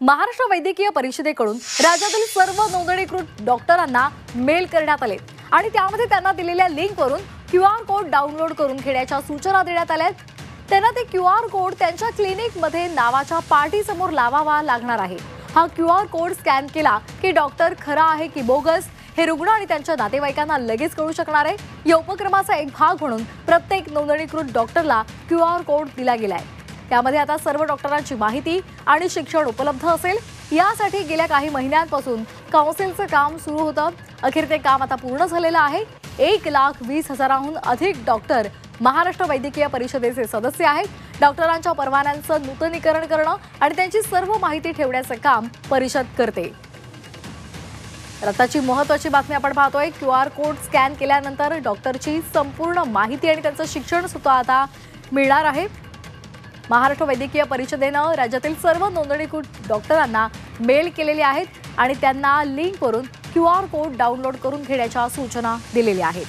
महाराष्ट्र वैद्यकीय परिषदेकडून राज्यातील सर्व नोंदणीकृत डॉक्टरांना मेल करण्यात आले आणि त्यामध्ये त्यांना दिलेल्या लिंकवरून QR कोड डाउनलोड करून घेण्याच्या सूचना देण्यात आल्या। त्यांना ते QR कोड त्यांच्या क्लिनिकमध्ये नावाच्या पाटीसमोर लावावा लागणार आहे। हा QR कोड स्कॅन केला की डॉक्टर खरा आहे की बोगस हे रुग्ण आणि त्यांच्या नातेवाईकांना लगेच कळू शकणार आहे। या उपक्रमाचा एक भाग म्हणून प्रत्येक नोंदणीकृत डॉक्टरला QR कोड दिला गेलाय। त्यामध्ये आता सर्व डॉक्टरांची माहिती आणि शिक्षण उपलब्ध असेल। यासाठी गेल्या काही महिन्यांपासून काउन्सिलचं काम सुरू होतं। अखेर ते काम आता पूर्ण झालेलं आहे। 1,20,000हून अधिक डॉक्टर महाराष्ट्र वैद्यकीय परिषदेचे सदस्य आहेत। डॉक्टरांच्या परवान्यांचं नूतनीकरण करणं आणि त्यांची सर्व माहिती ठेवण्याचं काम परिषद करते। आताची महत्त्वाची बातमी आपण पाहतोय। QR कोड स्कॅन केल्यानंतर डॉक्टरची संपूर्ण माहिती आणि त्यांचं शिक्षण सुद्धा आता मिळणार आहे। महाराष्ट्र वैद्यकीय परिषदेनं राज्यातील सर्व नोंदणीकृत डॉक्टरांना मेल केलेले आहेत आणि त्यांना लिंकवरून QR कोड डाउनलोड करून घेण्याच्या सूचना दिलेल्या आहेत।